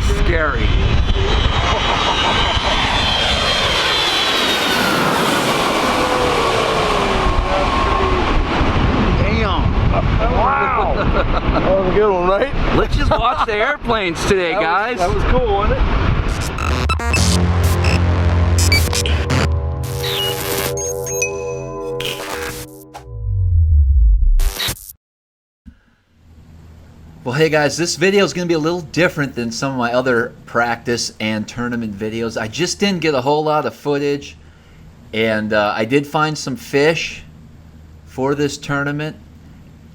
That's scary. Damn. Wow. That was a good one, right? Let's just watch the airplanes today, guys. That was cool, wasn't it? Well, hey guys, this video is going to be a little different than some of my other practice and tournament videos. I just didn't get a whole lot of footage, and I did find some fish for this tournament,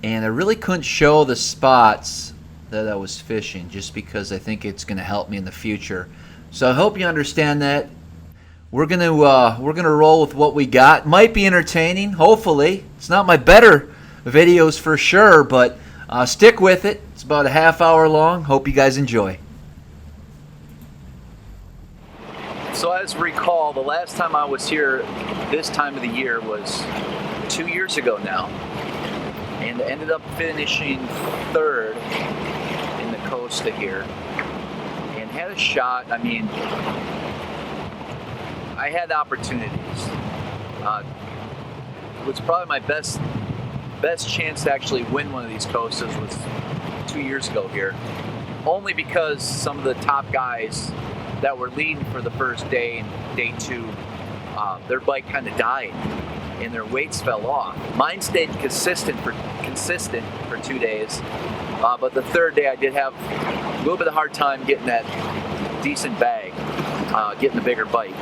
and I really couldn't show the spots that I was fishing just because I think it's going to help me in the future. So I hope you understand that. We're gonna roll with what we got. Might be entertaining, hopefully. It's not my better videos for sure, but stick with it. It's about a half hour long. Hope you guys enjoy. So as recall, the last time I was here this time of the year was 2 years ago now, and ended up finishing third in the Costa here, and had a shot. I mean, I had opportunities. It was probably my best chance to actually win one of these Costas was 2 years ago here, only because some of the top guys that were leading for the first day and day two, their bike kind of died and their weights fell off. Mine stayed consistent for 2 days, but the third day I did have a little bit of a hard time getting that decent bag, getting the bigger bike,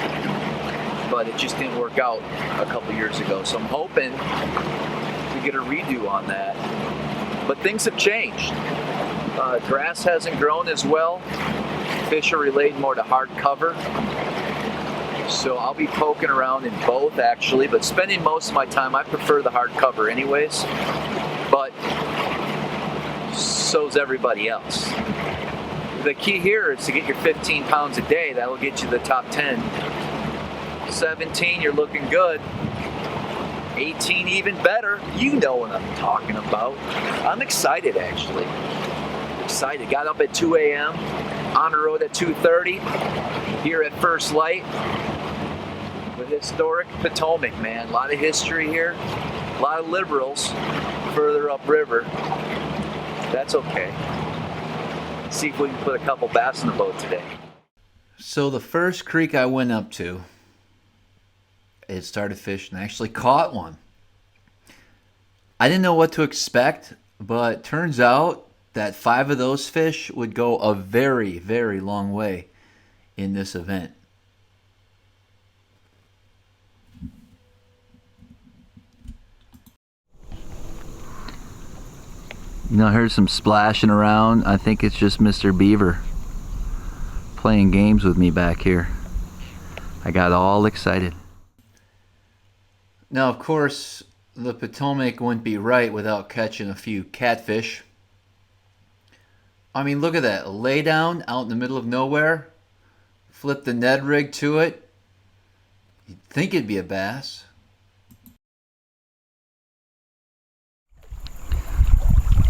but it just didn't work out a couple years ago. So I'm hoping to get a redo on that. But things have changed. Grass hasn't grown as well. Fish are related more to hard cover. So I'll be poking around in both actually, but spending most of my time, I prefer the hard cover anyways, but so's everybody else. The key here is to get your 15 pounds a day. That'll get you the top 10. 17, you're looking good. 18, even better. You know what I'm talking about. I'm excited, actually. Excited. Got up at 2 a.m. on the road at 2:30 here at First Light with historic Potomac, man. A lot of history here. A lot of liberals further upriver. That's okay. Let's see if we can put a couple bass in the boat today. So the first creek I went up to, it started fishing. I actually caught one. I didn't know what to expect, but turns out that 5 of those fish would go a very, very long way in this event. You know, I heard some splashing around. I think it's just Mr. Beaver playing games with me back here. I got all excited. Now, of course, the Potomac wouldn't be right without catching a few catfish. I mean, look at that. Lay down out in the middle of nowhere. Flip the Ned rig to it. You'd think it'd be a bass.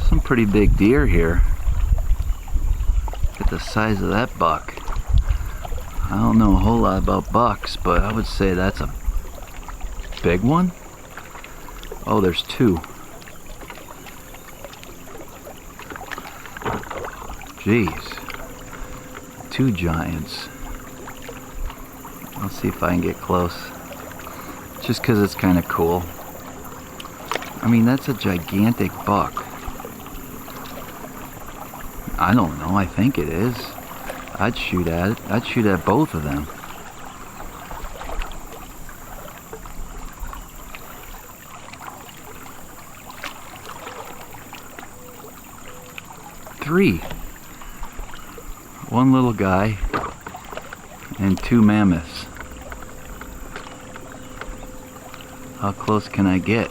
Some pretty big deer here. Look at the size of that buck. I don't know a whole lot about bucks, but I would say that's a big one. Oh, there's 2. Jeez. 2 giants. I'll see if I can get close. Just because it's kind of cool. I mean, that's a gigantic buck. I don't know. I think it is. I'd shoot at it. I'd shoot at both of them. Three. One little guy and 2 mammoths. How close can I get?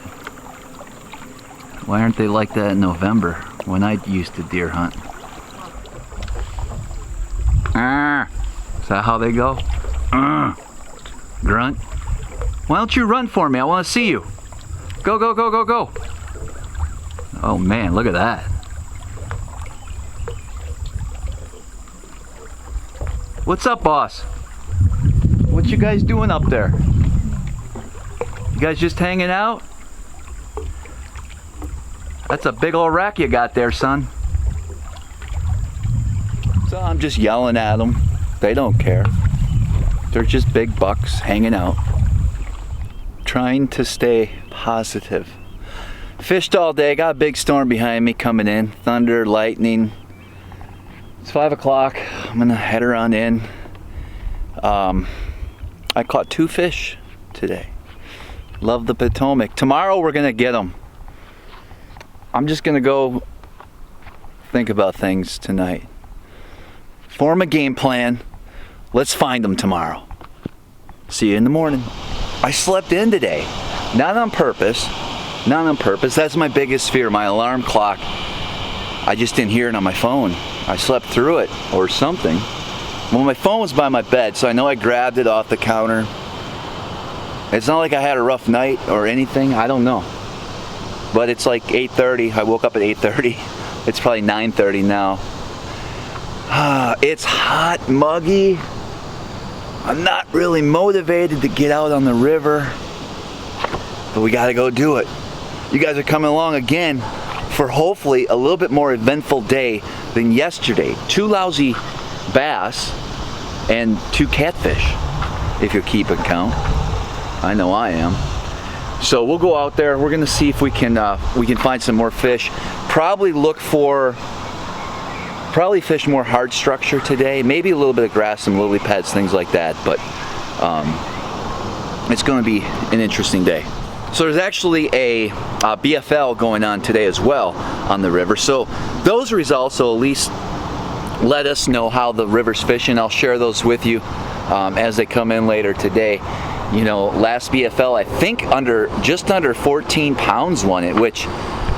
Why aren't they like that in November when I used to deer hunt? Is that how they go? Grunt. Why don't you run for me? I want to see you. Go, go, go, go, go. Oh man, look at that. What's up, boss? What you guys doing up there? You guys just hanging out? That's a big old rack you got there, son. So I'm just yelling at them. They don't care. They're just big bucks hanging out. Trying to stay positive. Fished all day, got a big storm behind me coming in. Thunder, lightning. It's 5 o'clock. I'm gonna head around in. I caught 2 fish today. Love the Potomac. Tomorrow we're gonna get them. I'm just gonna go think about things tonight. Form a game plan. Let's find them tomorrow. See you in the morning. I slept in today. Not on purpose. Not on purpose. That's my biggest fear. My alarm clock. I just didn't hear it on my phone. I slept through it or something. Well, my phone was by my bed, so I know I grabbed it off the counter. It's not like I had a rough night or anything. I don't know. But it's like 8:30. I woke up at 8:30. It's probably 9:30 now. It's hot, muggy. I'm not really motivated to get out on the river, but we gotta go do it. You guys are coming along again for hopefully a little bit more eventful day than yesterday. 2 lousy bass and 2 catfish, if you're keeping count. I know I am. So we'll go out there. We're gonna see if we can find some more fish. Probably fish more hard structure today. Maybe a little bit of grass, some lily pads, things like that. But it's going to be an interesting day. So there's actually a BFL going on today as well on the river. So those results will at least let us know how the river's fishing. I'll share those with you as they come in later today. You know, last BFL, I think just under 14 pounds won it, which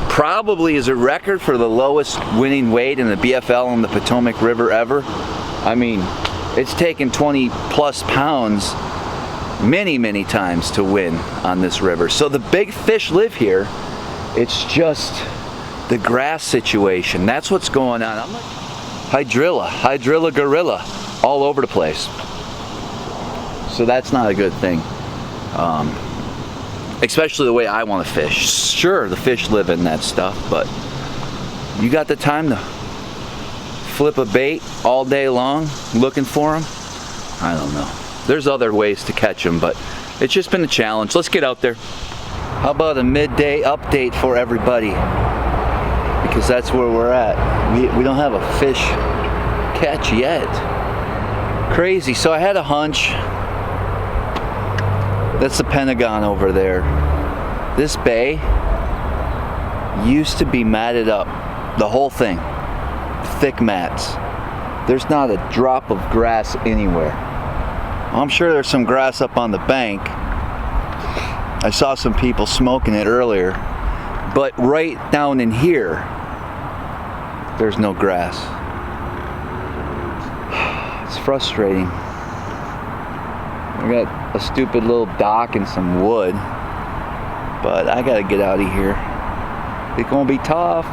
probably is a record for the lowest winning weight in the BFL on the Potomac River ever. I mean, it's taken 20 plus pounds many times to win on this river. So the big fish live here. It's just the grass situation. That's what's going on. I'm like Hydrilla, gorilla, all over the place. So that's not a good thing. Especially the way I want to fish. Sure, the fish live in that stuff, but you got the time to flip a bait all day long looking for them? I don't know. There's other ways to catch them, but it's just been a challenge. Let's get out there. How about a midday update for everybody? Because that's where we're at. We don't have a fish catch yet. Crazy. So I had a hunch. That's the Pentagon over there. This bay used to be matted up, the whole thing, thick mats. There's not a drop of grass anywhere. I'm sure there's some grass up on the bank. I saw some people smoking it earlier, but right down in here, there's no grass. It's frustrating. I got a stupid little dock and some wood, but I gotta get out of here. It's gonna be tough.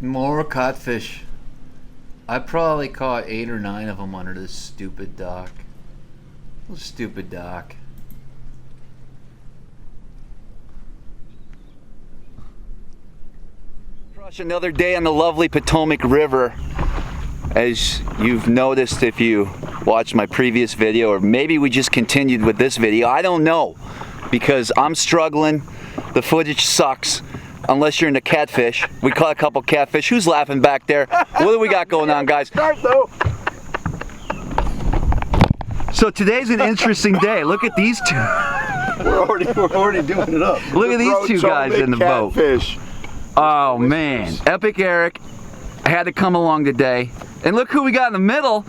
More codfish. I probably caught 8 or 9 of them under this stupid dock. Stupid dock. Crush, another day on the lovely Potomac River. As you've noticed if you watched my previous video, or maybe we just continued with this video, I don't know, because I'm struggling. The footage sucks. Unless you're into catfish. We caught a couple catfish. Who's laughing back there? What do we got going on, guys? So today's an interesting day. Look at these two. We're already doing it up. Look at these two guys in the boat. Oh man, Epic Eric had to come along today. And look who we got in the middle.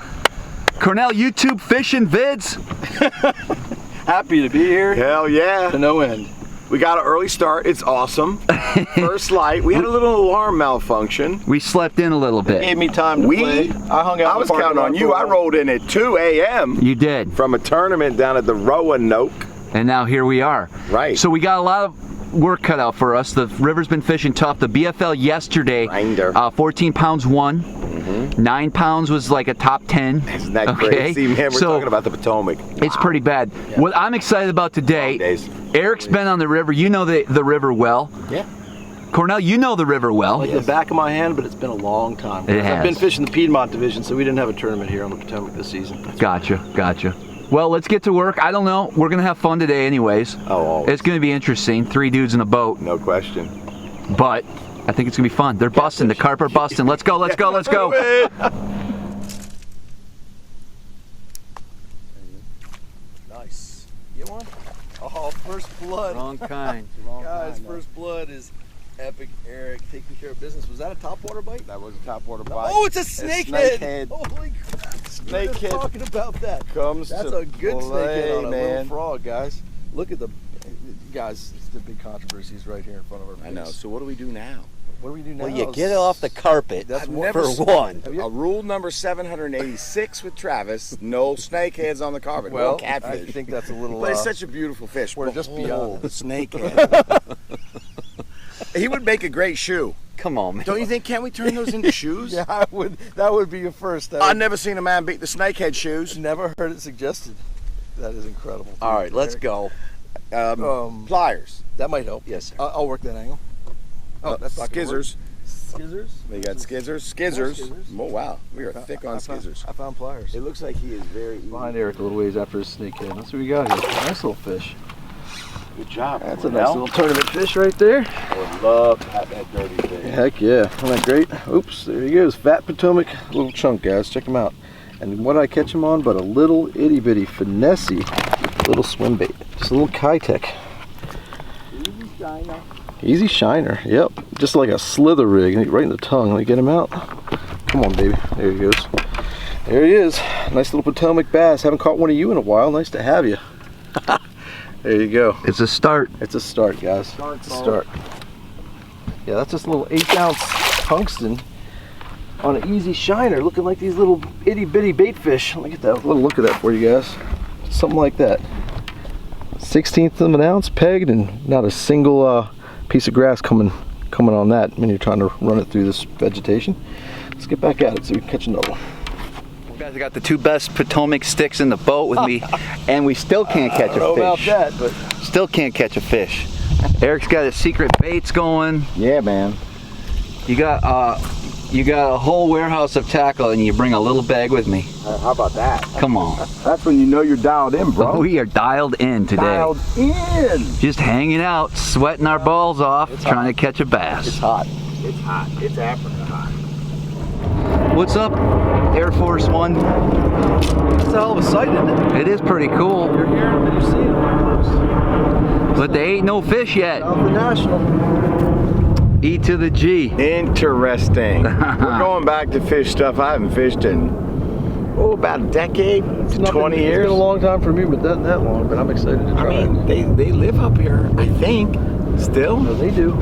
Cornell, YouTube Fishing Vids. Happy to be here. Hell yeah. To no end. We got an early start. It's awesome. First light. We had a little alarm malfunction. We slept in a little bit. Gave me time to play. I hung out. I was counting on you. I rolled in at 2 a.m. You did. From a tournament down at the Roanoke. And now here we are. Right. So we got a lot of work cut out for us. The river's been fishing tough. The BFL yesterday, 14 pounds won. 9 pounds was like a top 10. Isn't that crazy, man? We're talking about the Potomac. It's pretty bad. Yeah. What I'm excited about today, Eric's been on the river. You know the river well. Yeah. Cornell, you know the river well. Like the back of my hand, but it's been a long time. It has. I've been fishing the Piedmont division, so we didn't have a tournament here on the Potomac this season. Gotcha, gotcha. Well, let's get to work. I don't know. We're going to have fun today anyways. Oh, always. It's going to be interesting. 3 dudes in a boat. No question. But I think it's going to be fun. They're busting. The carp are busting. Let's go, let's go, let's go. Nice. Get one? Oh, first blood. Wrong kind. Guys, first blood is Epic Eric taking care of business. Was that a topwater bite? That was a topwater bite. Oh, it's a snakehead. Holy crap. Snakehead. Talking about that. That's a good snakehead on a little frog, guys. Look at the, guys, the big controversies right here in front of our face. I know. So what do we do now? What do we do now? Well, you get it off the carpet. That's for one. Rule number 786 with Travis: no snakeheads on the carpet. Well, no catfish. I think that's a little. But it's such a beautiful fish. We're just beyond the snakehead. He would make a great shoe. Come on, man. Don't you think? Can't we turn those into shoes? Yeah, I would. That would be a first. I've never seen a man beat the snakehead shoes. Never heard it suggested. That is incredible. All right, let's go. Pliers. That might help. Yes, sir. I'll work that angle. Oh, that's not gonna work. Skizzers. Skizzers? We got skizzers. Skizzers. Skizzers. Oh, wow. We are thick on skizzers. I found pliers. It looks like he is very easy. Behind Eric a little ways after his snakehead. That's what we got here. Nice little fish. Good job. That's a nice little tournament fish right there. I would love to have that dirty thing. Heck yeah. Isn't that great? Oops, there he goes. Fat Potomac little chunk, guys. Check him out. And what did I catch him on? But a little itty bitty finessey little swim bait. Just a little Kitech. Easy shiner. Easy shiner. Yep. Just like a slither rig. Right in the tongue. Let me get him out. Come on, baby. There he goes. There he is. Nice little Potomac bass. Haven't caught one of you in a while. Nice to have you. There you go. It's a start. It's a start, guys. It's a start. Yeah, that's just a little 8-ounce tungsten on an easy shiner, looking like these little itty bitty bait fish. Let me get that little look at that for you guys. Something like that. 1/16 of an ounce pegged, and not a single piece of grass coming on that when you're trying to run it through this vegetation. Let's get back at it so we can catch another one. Guys, I got the 2 best Potomac sticks in the boat with me, and we still can't catch a fish. I don't know about that, but still can't catch a fish. Eric's got his secret baits going. Yeah, man. You got a whole warehouse of tackle, and you bring a little bag with me. How about that? Come on. That's when you know you're dialed in, bro. We are dialed in today. Dialed in. Just hanging out, sweating our balls off, trying to catch a bass. it's hot. It's hot. It's Africa hot. What's up, Air Force One? It's a hell of a sight, isn't it? It is pretty cool, You're hearing them and you're seeing them. but they ain't no fish yet. South the National. E to the G. Interesting. We're going back to fish stuff I haven't fished in, about a decade, to 20 years. It's been a long time for me, but not that long, but I'm excited to try I mean, they live up here, I think, still. it. They do.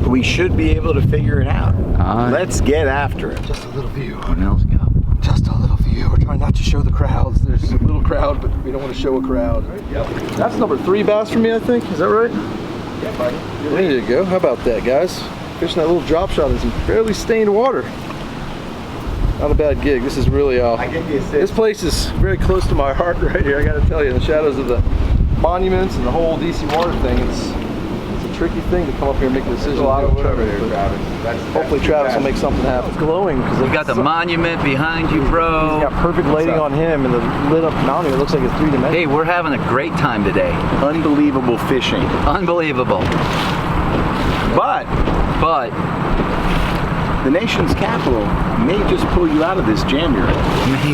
We should be able to figure it out. Let's get after it. Just a little view. Cornell's go. Just a little view. We're trying not to show the crowds. There's a little crowd, but we don't want to show a crowd. Yep. That's number 3 bass for me, I think. Is that right? Yeah, buddy. There you go. How about that, guys? Fishing that little drop shot in some fairly stained water. Not a bad gig. This is really, I get the assist. this place is very close to my heart right here. I got to tell you, in the shadows of the monuments and the whole DC water thing, it's a tricky thing to come up here and make a decision. There's a lot of wood Trevor, over there, but Travis. hopefully Travis will make something happen. It's glowing. You got the monument behind you, bro. He's got perfect lighting on him, and the lit up mountain. It looks like it's 3-dimensional. Hey, we're having a great time today. Unbelievable fishing. Unbelievable. But the nation's capital may just pull you out of this jam you're in.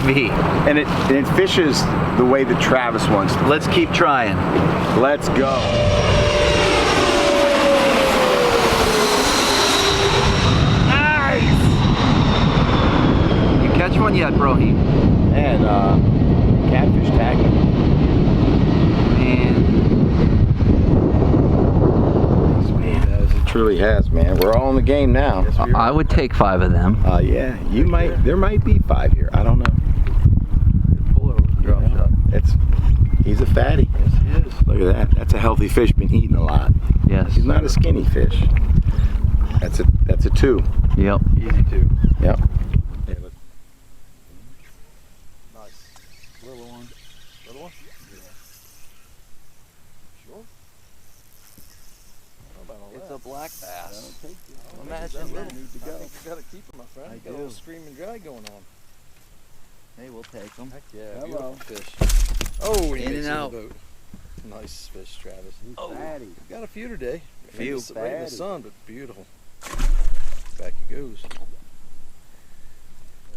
Maybe. And it fishes the way that Travis wants to. Let's keep trying. Let's go. Nice! You catch one yet, bro? And catfish tagging. Man. truly has, man. We're all in the game now. I would take 5 of them. Yeah, you might. There might be 5 here. I don't know. Pull over the drop shot. He's a fatty. Yes, he is. Look at that. That's a healthy fish. Been eating a lot. Yes. He's not a skinny fish. That's a 2. Yep. Easy too. Yep. Nice. Little one. Little one? Yeah. Sure? I don't know about all It's that. a black bass. Imagine that. You gotta keep him, my friend. I You got a do. little screaming drag going on. Hey, we'll take them. Heck yeah, Hello. beautiful fish. Oh, he In makes and it out. the boat. Nice fish, Travis. Oh. Fatty. We've got a few today. Few. Right in the Fatty. sun, but beautiful. Back he goes. There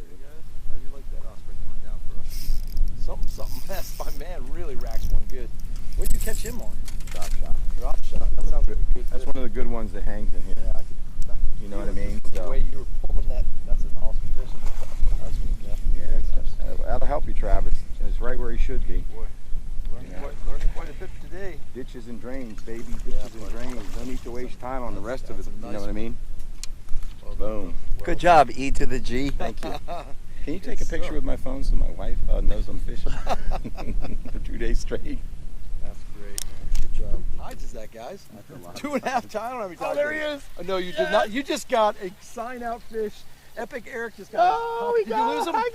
you go. How'd you like that osprey going down for us? Something. My man really racks one good. What'd you catch him on? Drop shot. Drop shot. That sounds like a good That's fish. one of the good ones that hangs in here. Yeah, You know what I mean? The way you were pulling that, that's an awesome fish. Nice one, Jeff. That'll help you, Travis. It's right where he should be. Boy, learning quite a bit today. Ditches and drains, baby. Ditches and drains. No need to waste time on the rest of it. That's a You nice know what I mean? Boom. Good job, E to the G. Thank you. Can you take a picture with my phone so my wife knows I'm fishing for 2 days straight? That's great. Good job. Hides is that, guys? 2.5 times. I don't know how many times. Oh, there he is. Oh, no, you did not. You just got a sign out fish. Epic Eric just got. Oh, Did you lose him? I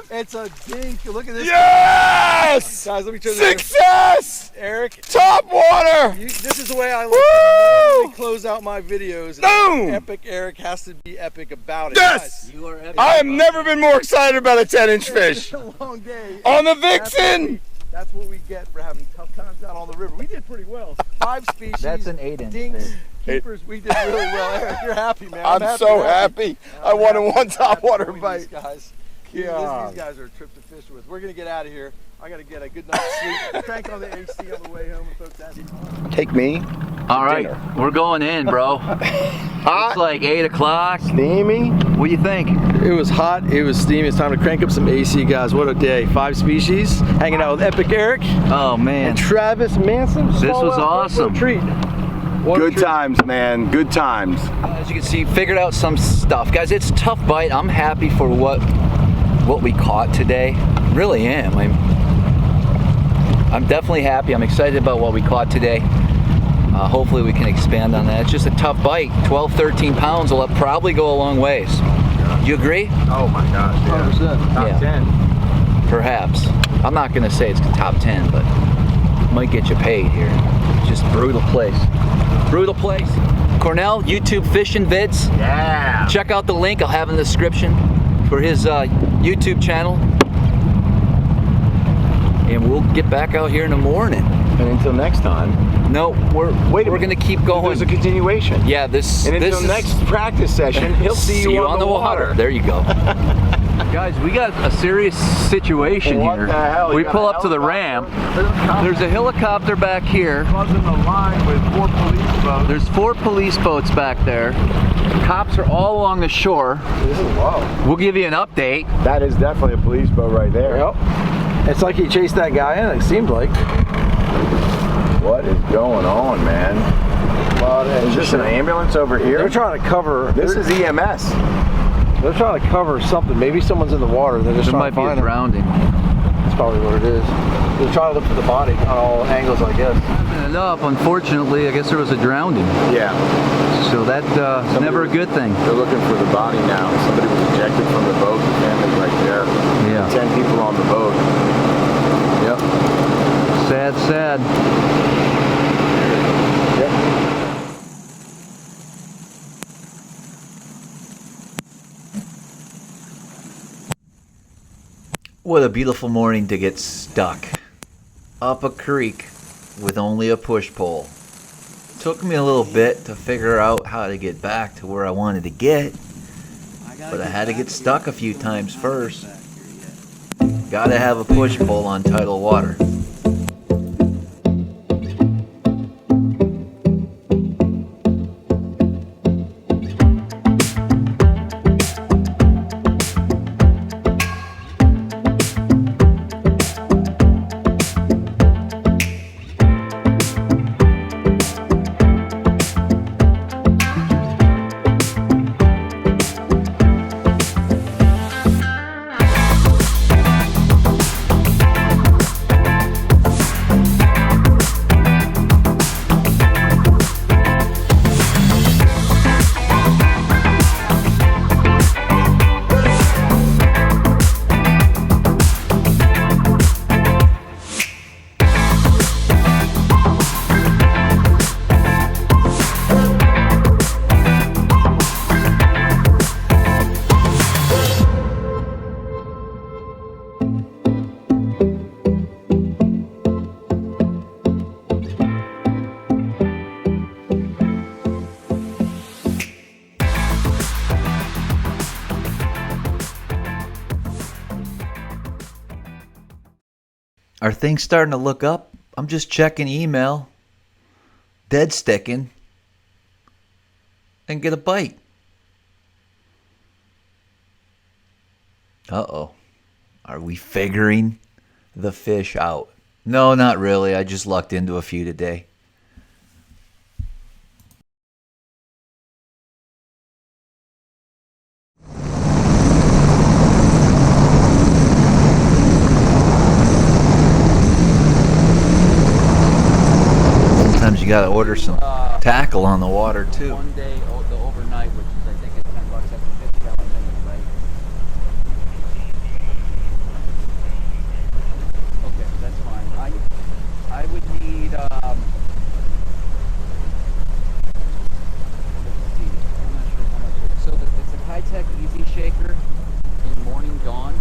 got him. It's a dink. Look at this. Yes! Guys, let me turn this. Success! Eric, Top water! this is the way I like to normally close out my videos. Boom! Epic Eric has to be epic about it. Yes! You are epic. I have never been more excited about a 10-inch Guys, fish. it's been a long day. On the That's Vixen! That's what we get for having tough times out on the river. We did pretty well. 5 species. That's an 8-inch Dinks, fish. keepers. We did really well. Eric, you're happy, man. I'm so happy. I won in one top Happy water knowing bite. These guys. These God. guys are a trip to fish with. We're gonna get out of here. I gotta get a good night's sleep. Crank on the AC on the way home, and folks. That's Take me. All right, dinner. we're going in, bro. It's like 8 o'clock. Steamy. What do you think? It was hot. It was steamy. It's time to crank up some AC, guys. What a day! 5 species. Hanging out with Epic Eric Oh man, and Travis Manson. This was What a awesome. treat. What a Good treat. times, man. Good times. as you can see, figured out some stuff, guys. It's a tough bite. I'm happy for what we caught today. Really am. I'm definitely happy. I'm excited about what we caught today. Hopefully we can expand on that. It's just a tough bite. 12, 13 pounds will probably go a long ways. You agree? Oh my gosh. 100%. Top Yeah. 10. Perhaps. I'm not gonna say it's top 10, but might get you paid here. Just brutal place. Brutal place. Cornell, YouTube Fishing Vids. Yeah. Check out the link I'll have in the description for his YouTube channel. And we'll get back out here in the morning. And until next time. No, we're gonna keep going. There's a continuation. Yeah, this And this until is next practice session, he'll see you on the water. There you go. Guys, we got a serious situation What here. the hell? You We got pull a up to the ramp. helicopter? There's a helicopter back here. Buzzing the line with 4 police boats. There's 4 police boats back there. Cops are all along the shore. Whoa. We'll give you an update. That is definitely a police boat right there. Yep. It's like he chased that guy in. It seemed like. What is going on, man? Is this an ambulance over here? They're trying to cover. This is EMS. They're trying to cover something. Maybe someone's in the water. They're just There trying might to be a find them. drowning. That's probably what it is. They're trying to look for the body on all angles, I guess. Enough, unfortunately, I guess there was a drowning. Yeah. So that's never a good thing. They're looking for the body now. Somebody was ejected from the boat. The family's right there. Yeah. 10 people on the boat. Yep. Sad, sad. Yep. What a beautiful morning to get stuck up a creek with only a push pole. Took me a little bit to figure out how to get back to where I wanted to get, but I had to get stuck a few times first. Gotta have a push pole on tidal water. Are things starting to look up? I'm just checking email. Dead sticking. And get a bite. Uh-oh. Are we figuring the fish out? No, not really. I just lucked into a few today. Sometimes you gotta order some tackle on the water too. One day, the overnight, which is I think it's $10 after 50 gallon limit, right? Okay, that's fine. I would need let's see. I'm not sure how much it is. So it's a high-tech easy shaker in Morning Dawn.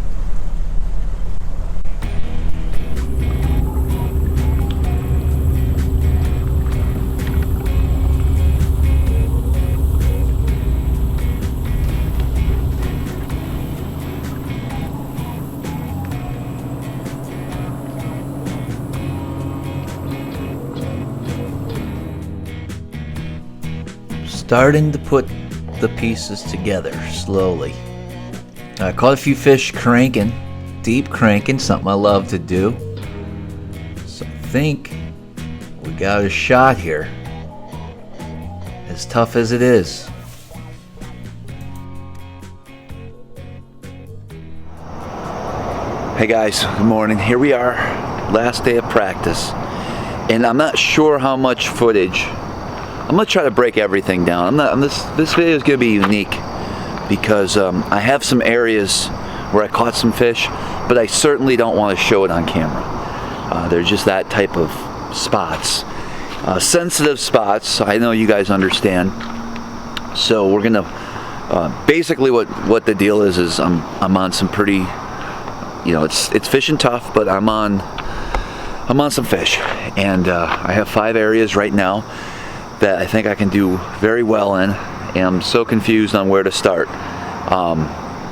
Starting to put the pieces together slowly. I caught a few fish cranking, deep cranking, something I love to do. So I think we got a shot here. As tough as it is. Hey guys, good morning. Here we are, last day of practice. And I'm not sure how much footage. I'm gonna try to break everything down. This video is gonna be unique because I have some areas where I caught some fish, but I certainly don't want to show it on camera. They're just that type of spots, sensitive spots. I know you guys understand. So we're gonna basically what the deal is I'm on some pretty, you know, it's fishing tough, but I'm on some fish, and I have 5 areas right now that I think I can do very well in, and I'm so confused on where to start.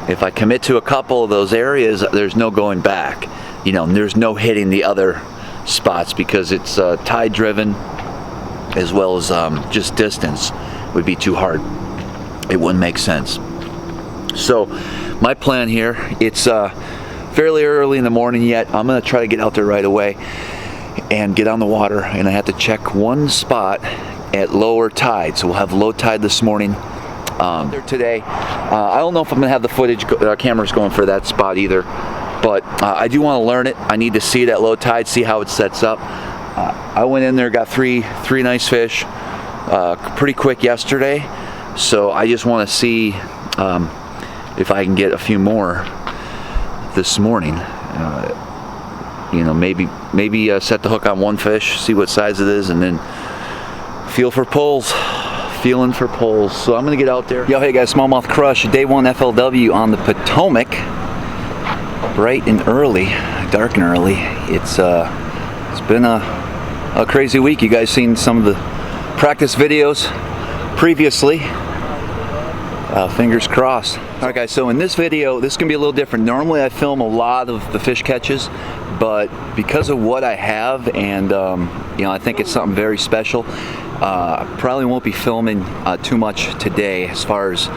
If I commit to a couple of those areas, there's no going back. You know, there's no hitting the other spots because it's tide driven, as well as just distance would be too hard. It wouldn't make sense. So my plan here, it's fairly early in the morning yet. I'm gonna try to get out there right away and get on the water, and I have to check one spot at lower tide. So we'll have low tide this morning there today. I don't know if I'm gonna have the footage, cameras going for that spot either, but I do want to learn it. I need to see it at low tide, see how it sets up. I went in there, got three nice fish pretty quick yesterday, so I just want to see if I can get a few more this morning. You know, maybe set the hook on one fish, see what size it is, and then feel for pulls. Feeling for pulls. So I'm gonna get out there. Yo, hey guys, SmallmouthCrush, day 1 FLW on the Potomac. Bright and early, dark and early. It's been a crazy week. You guys seen some of the practice videos previously. Fingers crossed. Alright guys, so in this video, this is going to be a little different. Normally I film a lot of the fish catches, but because of what I have, and you know, I think it's something very special, I probably won't be filming too much today as far as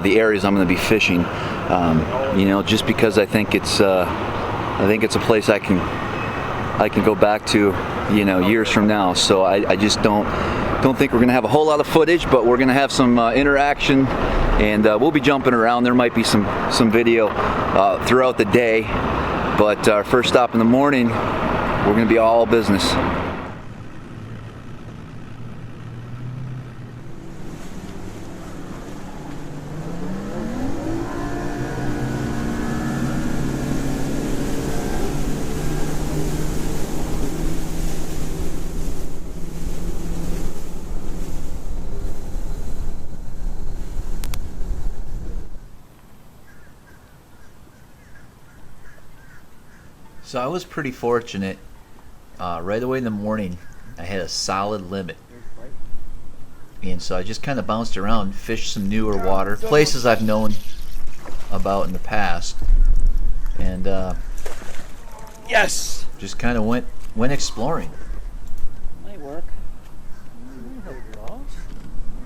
the areas I'm going to be fishing. You know, just because I think it's a place I can go back to, you know, years from now. So I just don't think we're going to have a whole lot of footage, but we're going to have some interaction, and we'll be jumping around. There might be some video throughout the day, but our first stop in the morning, we're going to be all business. So I was pretty fortunate. Right away in the morning, I had a solid limit. And so I just kind of bounced around, fished some newer water, places I've known about in the past. And yes! Just kind of went exploring. Might work.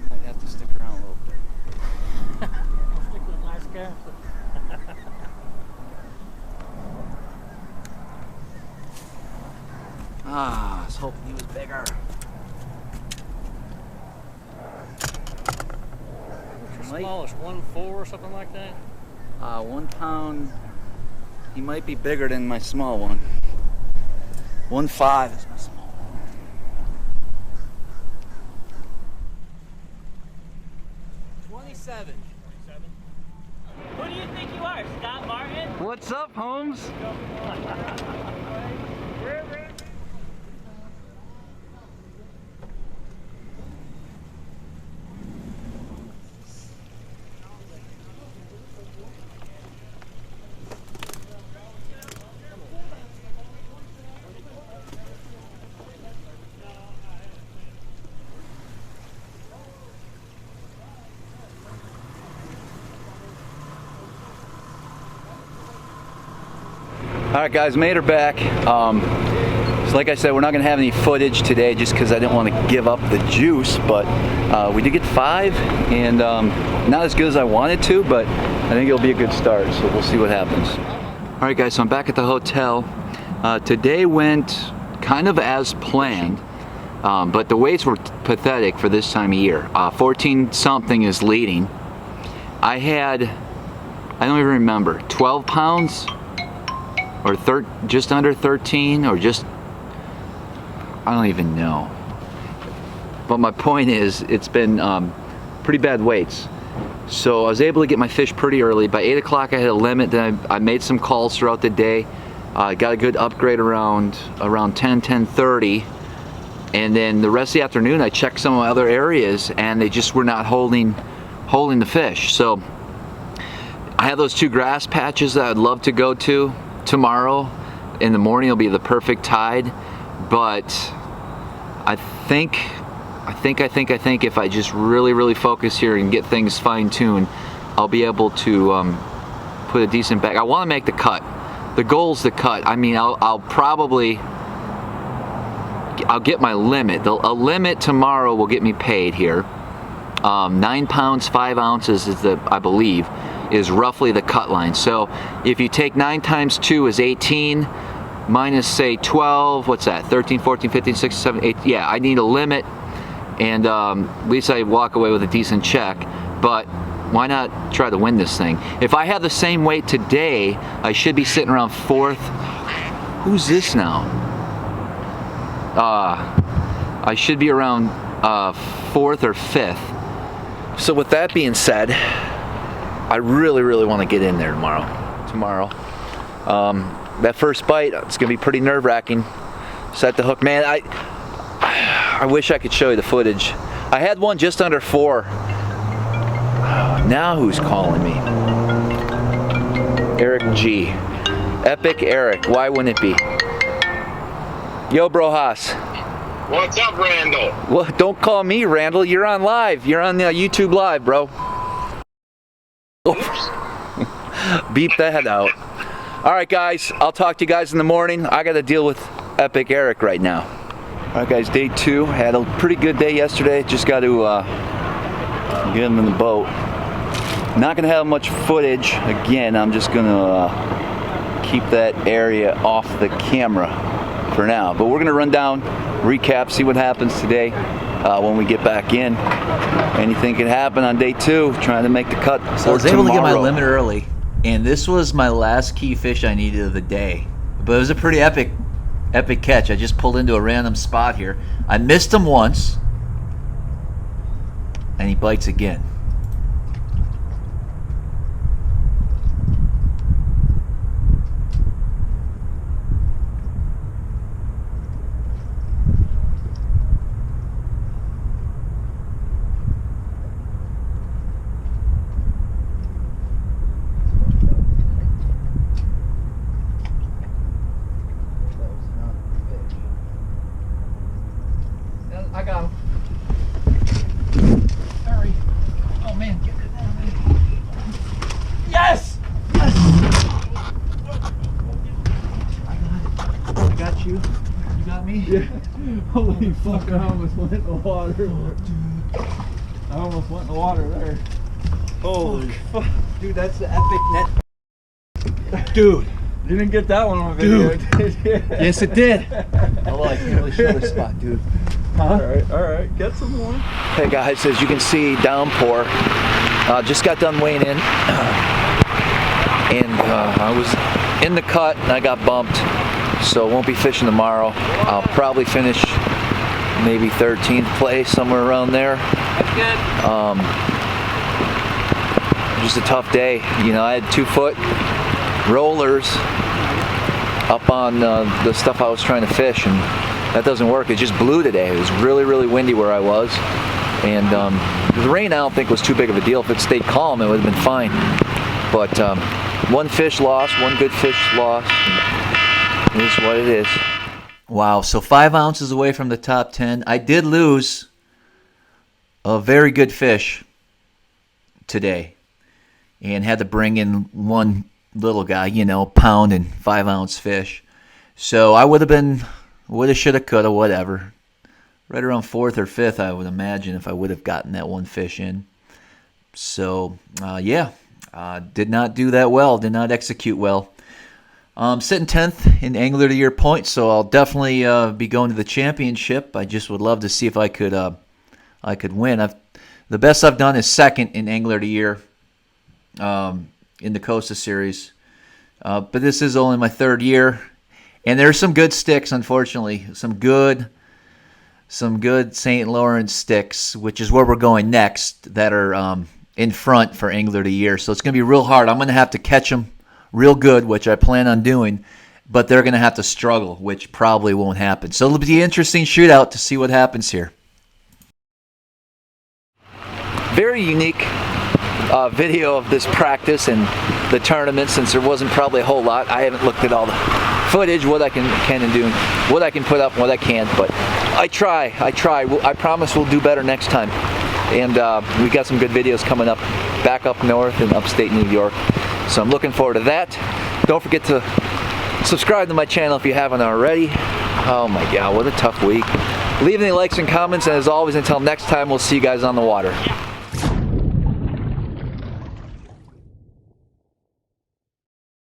Might have to stick around a little bit. Stick with nice character. Ah, I was hoping he was bigger. What's your smallest? 1.4 or something like that? 1 pound. He might be bigger than my small one. 1.5 is my small one. 27. Who do you think you are, Scott Martin? What's up, Holmes? Alright guys, made her back. So like I said, we're not going to have any footage today just because I didn't want to give up the juice, but we did get 5, and not as good as I wanted to, but I think it'll be a good start, so we'll see what happens. Alright guys, so I'm back at the hotel. Today went kind of as planned, but the weights were pathetic for this time of year. 14 something is leading. I had, I don't even remember, 12 pounds? Or just under 13, or just, I don't even know. But my point is, it's been pretty bad weights. So I was able to get my fish pretty early. By 8 o'clock I had a limit, then I made some calls throughout the day. Got a good upgrade around 10:30. And then the rest of the afternoon I checked some of my other areas and they just were not holding the fish. So I have those 2 grass patches that I'd love to go to. Tomorrow in the morning will be the perfect tide, but I think if I just really focus here and get things fine-tuned, I'll be able to put a decent bag. I want to make the cut. The goal's the cut. I mean, I'll get my limit. A limit tomorrow will get me paid here. 9 pounds 5 ounces is I believe is roughly the cut line. So if you take 9 times 2 is 18, minus say 12, what's that, 13, 14, 15, 16, 17, 18, yeah, I need a limit, and at least I walk away with a decent check, but why not try to win this thing? If I have the same weight today, I should be sitting around 4th. Who's this now? I should be around 4th or 5th. So with that being said, I really want to get in there tomorrow. That first bite, it's gonna be pretty nerve-wracking. Set the hook, man. I wish I could show you the footage. I had one just under 4. Now who's calling me? Eric G. Epic Eric. Why wouldn't it be? Yo, Brohas. What's up, Randall? Well, don't call me Randall. You're on live. You're on YouTube Live, bro. Beep that out. All right, guys. I'll talk to you guys in the morning. I got to deal with Epic Eric right now. All right, guys. Day 2. Had a pretty good day yesterday. Just got to get him in the boat. Not gonna have much footage. Again, I'm just gonna keep that area off the camera for now. But we're gonna run down, recap, see what happens today when we get back in. Anything can happen on day 2. Trying to make the cut. So I was able to get my limit early, and this was my last key fish I needed of the day. But it was a pretty epic catch. I just pulled into a random spot here. I missed him once, and he bites again. I got him. Sorry. got you. You got me? Yeah. Holy fuck, I almost went in the water. Oh, dude. I almost went in the water there. Holy fuck. Dude, that's the epic net. dude. You didn't get that one on video, did you? Yes, it did. Oh, I can't really show this spot, dude. Huh? Alright, get some more. Hey guys, as you can see, downpour. Just got done weighing in. And I was in the cut and I got bumped. So won't be fishing tomorrow. I'll probably finish maybe 13th place, somewhere around there. Just a tough day. You know, I had 2-foot rollers up on the stuff I was trying to fish, and that doesn't work. It just blew today. It was really, really windy where I was, and the rain I don't think was too big of a deal. If it stayed calm, it would have been fine. But one fish lost, one good fish lost. It is what it is. Wow, so 5 ounces away from the top 10. I did lose a very good fish today, and had to bring in one little guy, you know, pound and 5 ounce fish. So I would have been, woulda, shoulda, coulda, whatever. Right around 4th or 5th, I would imagine, if I would have gotten that one fish in. So, yeah, did not do that well, did not execute well. Sitting 10th in Angler of the Year points, so I'll definitely be going to the championship. I just would love to see if I could win. The best I've done is 2nd in Angler of the Year in the Costa series. But this is only my 3rd year, and there's some good sticks, unfortunately. Some good St. Lawrence sticks, which is where we're going next, that are in front for Angler of the Year. So it's going to be real hard. I'm going to have to catch them real good, which I plan on doing, but they're going to have to struggle, which probably won't happen. So it'll be an interesting shootout to see what happens here. Very unique video of this practice and the tournament, since there wasn't probably a whole lot. I haven't looked at all the footage, what I can and do, what I can put up and what I can't, but I try. I promise we'll do better next time. And we got some good videos coming up back up north in upstate New York. So I'm looking forward to that. Don't forget to subscribe to my channel if you haven't already. Oh my God, what a tough week. Leave any likes and comments, and as always, until next time, we'll see you guys on the water.